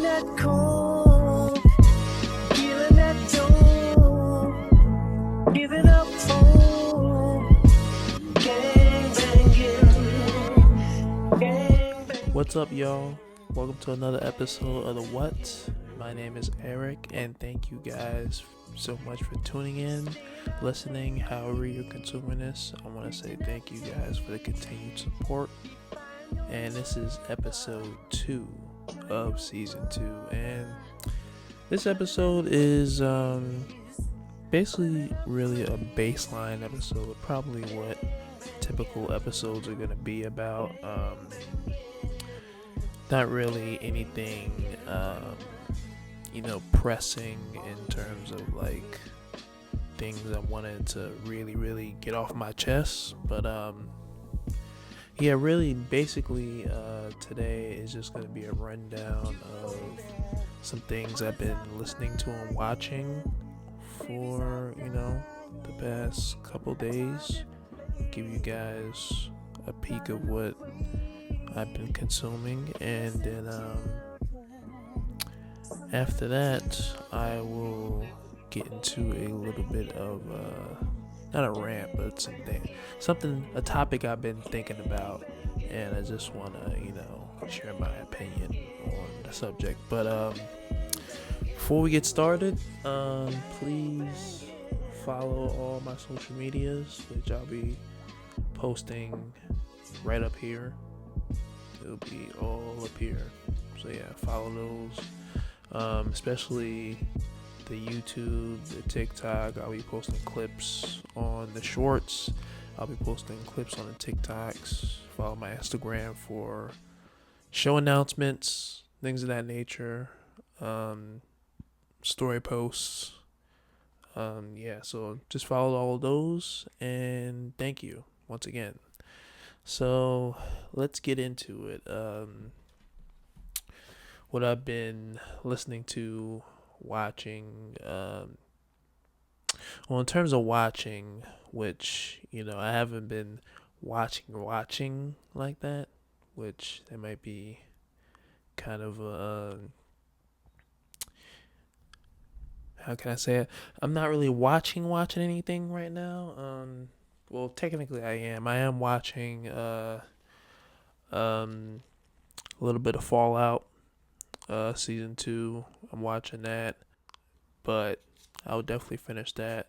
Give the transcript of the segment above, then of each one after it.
that cold, feeling that dough, giving up hope, gang banging. What's up, y'all? Welcome to another episode of The What? My name is Eric, and thank you guys so much for tuning in, listening, however you're consuming this. I want to say thank you guys for the continued support. And this is episode 2 of season 2. And this episode is basically really a baseline episode, probably what typical episodes are going to be about. Not really anything pressing in terms of like things I wanted to really get off my chest, but really basically today is just going to be a rundown of some things I've been listening to and watching for the past couple days. Give you guys a peek of what I've been consuming, and then after that I will get into a little bit of not a rant, but a topic I've been thinking about, and I just want to share my opinion on the subject. But before we get started, please follow all my social medias, which I'll be posting right up here. It'll be all up here, so yeah, follow those, especially the YouTube, the TikTok. I'll be posting clips on the shorts. I'll be posting clips on the TikToks. Follow my Instagram for show announcements, things of that nature, story posts. So just follow all of those, and thank you once again. So let's get into it. What I've been listening to, watching, in terms of watching, which I haven't been watching like that, which that might be kind of how can I say it? I'm not really watching anything right now. Well, technically I am watching a little bit of Fallout, season 2. I'm watching that, but I'll definitely finish that.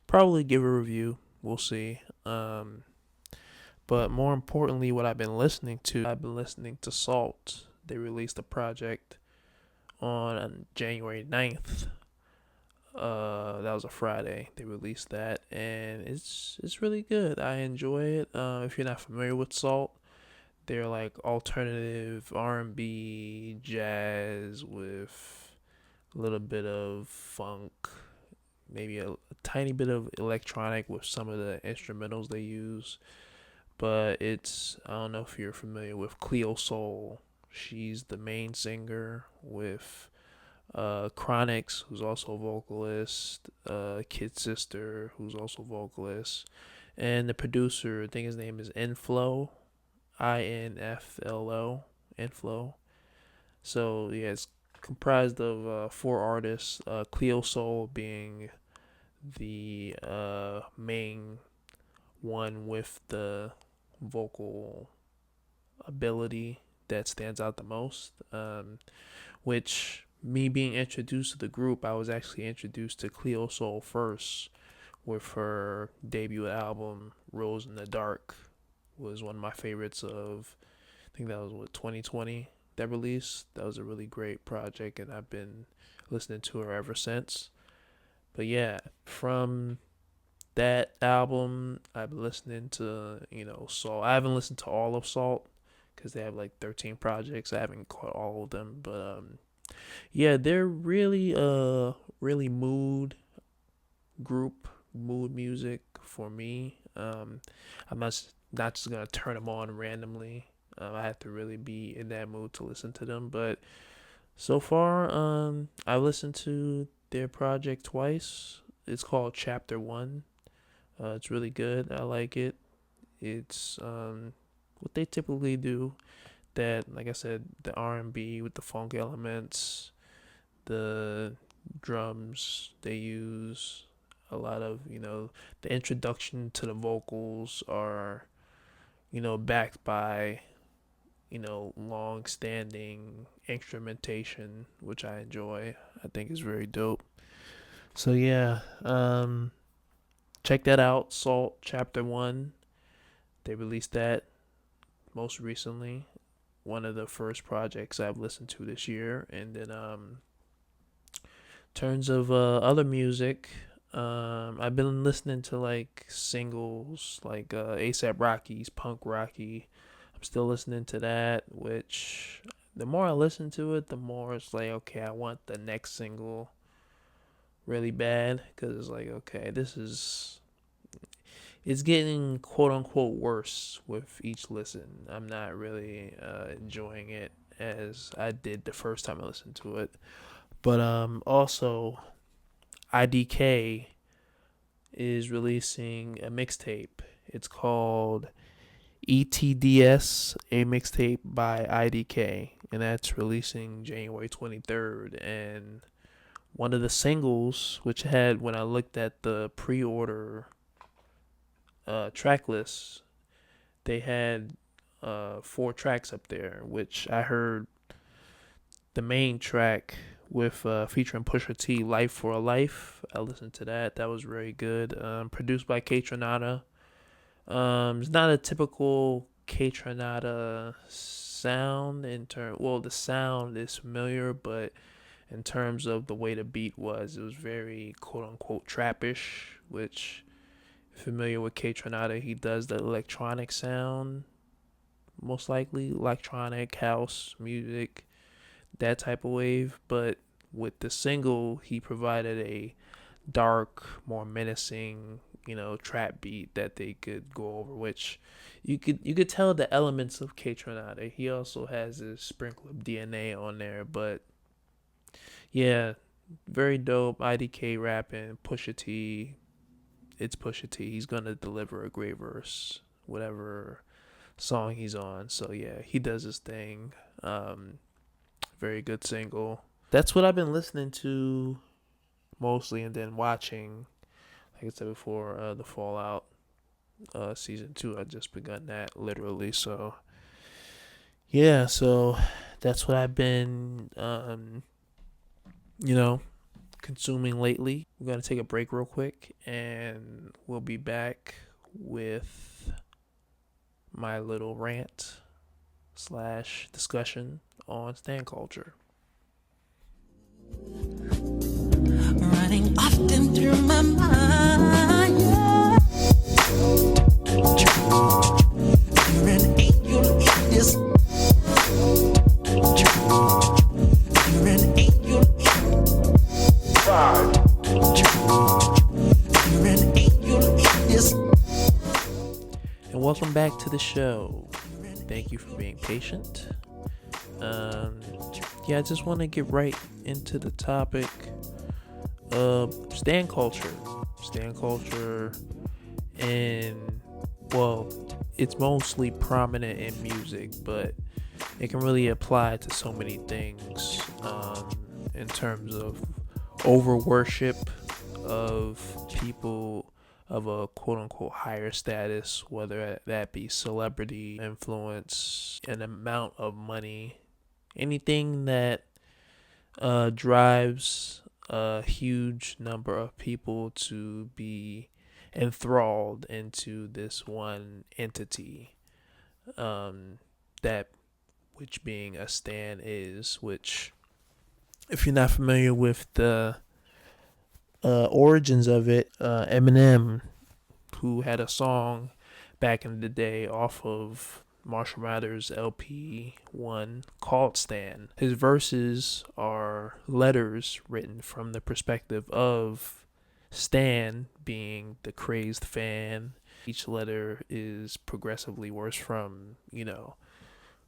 Probably give a review. We'll see. But more importantly, what I've been listening to Sault. They released a project on January 9th. That was a Friday. They released that, and it's really good. I enjoy it. If you're not familiar with Sault, they're like alternative R&B, jazz with a little bit of funk, maybe a tiny bit of electronic with some of the instrumentals they use. But I don't know if you're familiar with Cleo Soul. She's the main singer with Chronix, who's also a vocalist, Kid Sister, who's also a vocalist, and the producer, I think his name is Inflo, Inflo, Inflo. So yeah, it's comprised of 4 artists, Cleo Soul being the main one with the vocal ability that stands out the most, which me being introduced to the group, I was actually introduced to Cleo Soul first with her debut album Rose in the Dark. Was one of my favorites of, I think that was 2020 that released. That was a really great project, and I've been listening to her ever since. But yeah, from that album, I've been listening to Sault. I haven't listened to all of Sault because they have like 13 projects. I haven't caught all of them, but they're really mood music for me. I'm not just gonna turn them on randomly. I have to really be in that mood to listen to them. But so far, I listened to their project twice. It's called Chapter 1. It's really good. I like it. It's what they typically do. that, like I said, the R&B with the funk elements, the drums they use, a lot of, the introduction to the vocals are, backed by, long standing instrumentation, which I enjoy. I think is very dope. So yeah, check that out. Sault Chapter 1. They released that most recently. One of the first projects I've listened to this year. And then terms of other music, I've been listening to like singles like ASAP Rocky's Punk Rocky. I'm still listening to that, which the more I listen to it, the more it's like, okay, I want the next single really bad, because it's like, okay, it's getting quote unquote worse with each listen. I'm not really enjoying it as I did the first time I listened to it. But also IDK is releasing a mixtape. It's called ETDS, a mixtape by IDK, and that's releasing January 23rd. And one of the singles, which had, when I looked at the pre-order track list, they had 4 tracks up there, which I heard the main track with featuring Pusha T, "Life for a Life." I listened to that. That was very good. Produced by K Tronada. It's not a typical K Tronada sound in term. Well, the sound is familiar, but in terms of the way the beat was, it was very quote unquote trappish. Which, if you're familiar with K Tronada, he does the electronic sound, most likely electronic house music, that type of wave. But with the single, he provided a dark, more menacing, trap beat that they could go over, which you could tell the elements of K Tronada. He also has a sprinkle of DNA on there, but yeah, very dope. IDK rapping, Pusha T. It's Pusha T. He's gonna deliver a great verse, whatever song he's on. So yeah, he does his thing. Very good single. That's what I've been listening to mostly, and then watching. Like I said before, the Fallout season 2. I just begun that literally. So yeah, so that's what I've been, consuming lately. We're gonna take a break real quick, and we'll be back with my little rant / discussion on stan culture. Running often through my mind. You're an angel in this. You're an angel in 5. You're an angel in this. And welcome back to the show. Thank you for being patient. I just want to get right into the topic of stan culture. Stan culture, and well, it's mostly prominent in music, but it can really apply to so many things, in terms of over worship of people of a quote unquote higher status, whether that be celebrity, influence, an amount of money, anything that drives a huge number of people to be enthralled into this one entity, that which being a stan is. Which, if you're not familiar with the origins of it, Eminem, who had a song back in the day off of Marshall Mathers LP 1 called Stan. His verses are letters written from the perspective of Stan being the crazed fan. Each letter is progressively worse, from,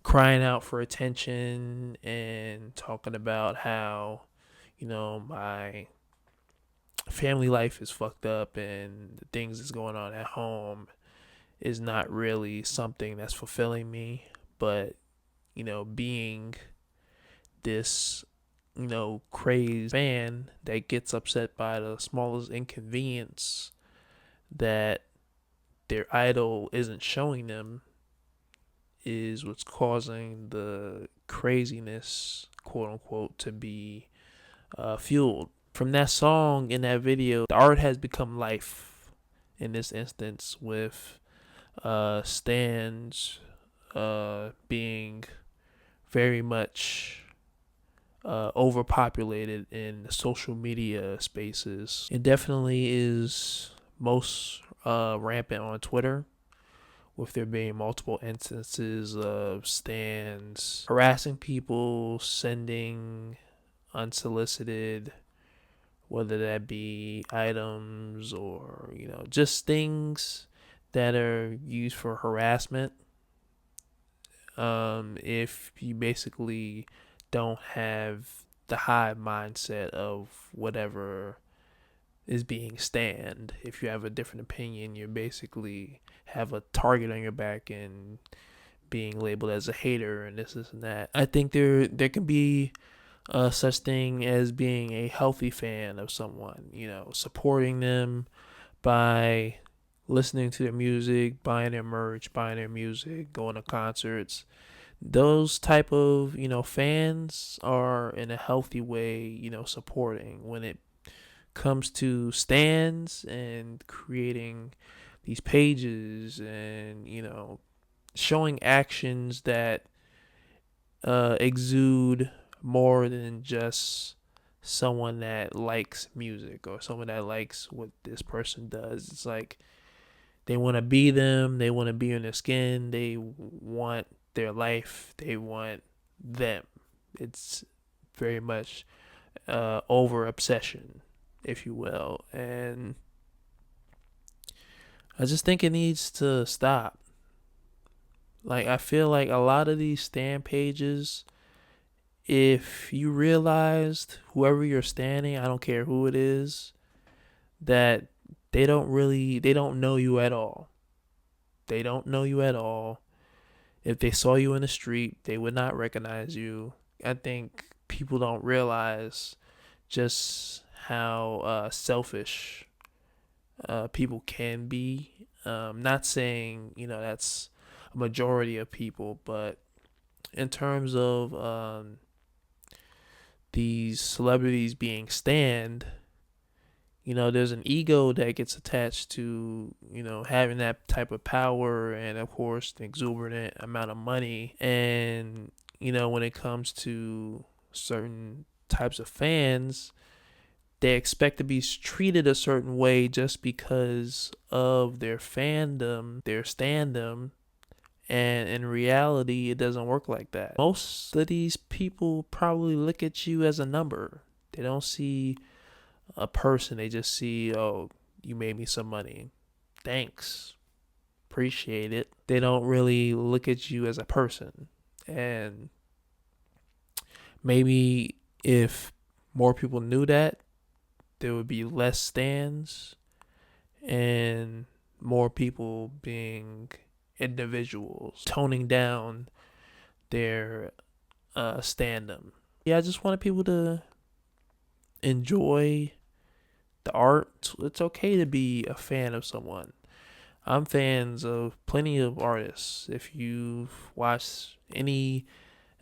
crying out for attention and talking about how, my family life is fucked up and the things that's going on at home is not really something that's fulfilling me, but being this, crazed fan that gets upset by the smallest inconvenience that their idol isn't showing them is what's causing the craziness, quote unquote, to be fueled. From that song in that video, the art has become life in this instance, with stands being very much overpopulated in social media spaces. It definitely is most rampant on Twitter, with there being multiple instances of stands harassing people, sending unsolicited, whether that be items or, just things that are used for harassment. If you basically don't have the hive mindset of whatever is being stand. If you have a different opinion, you basically have a target on your back and being labeled as a hater and this and that. I think there can be such thing as being a healthy fan of someone, supporting them by listening to their music, buying their merch, buying their music, going to concerts. Those type of, fans are in a healthy way, supporting. When it comes to stands and creating these pages and, showing actions that exude more than just someone that likes music or someone that likes what this person does. It's like they want to be them, they want to be in their skin, they want their life, they want them. It's very much over obsession, if you will. And I just think it needs to stop. Like, I feel like a lot of these stan pages, if you realized whoever you're standing, I don't care who it is, that they don't know you at all. They don't know you at all. If they saw you in the street, they would not recognize you. I think people don't realize just how selfish people can be. Not saying, that's a majority of people, but in terms of these celebrities being stand, there's an ego that gets attached to, having that type of power and, of course, the exuberant amount of money. And, when it comes to certain types of fans, they expect to be treated a certain way just because of their fandom, their standum. And in reality, it doesn't work like that. Most of these people probably look at you as a number. They don't see a person. They just see, oh, you made me some money. Thanks. Appreciate it. They don't really look at you as a person. And maybe if more people knew that, there would be less stands and more people being individuals, toning down their standum. Yeah, I just wanted people to enjoy the art. It's okay to be a fan of someone. I'm fans of plenty of artists. If you've watched any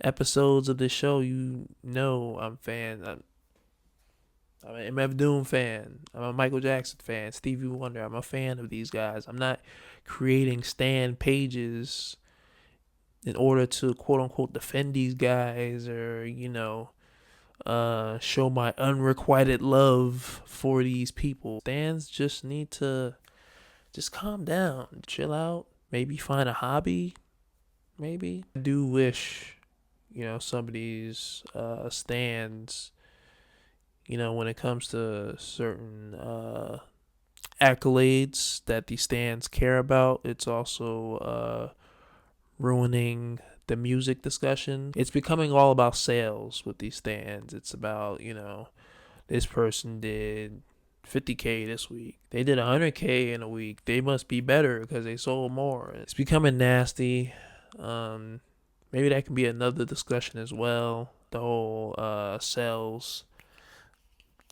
episodes of this show, you know I'm fan. I'm an MF Doom fan. I'm a Michael Jackson fan. Stevie Wonder. I'm a fan of these guys. I'm not creating stan pages in order to quote unquote defend these guys or, show my unrequited love for these people. Stans just need to just calm down, chill out, maybe find a hobby. Maybe. I do wish, some of these stands, when it comes to certain accolades that these stands care about, it's also ruining the music discussion. It's becoming all about sales with these stands. It's about, this person did 50K this week. They did 100K in a week. They must be better because they sold more. It's becoming nasty. Maybe that can be another discussion as well. The whole sales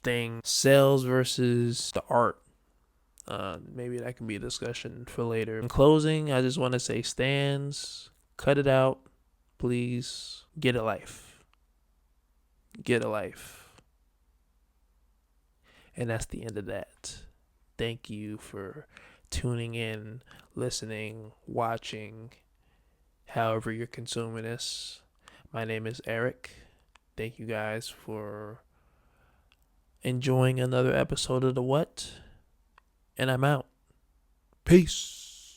thing, sales versus the art. Maybe that can be a discussion for later. In closing, I just want to say, stands, cut it out, please. Get a life. Get a life. And that's the end of that. Thank you for tuning in, listening, watching, however you're consuming this. My name is Eric. Thank you guys for enjoying another episode of The What? And I'm out. Peace.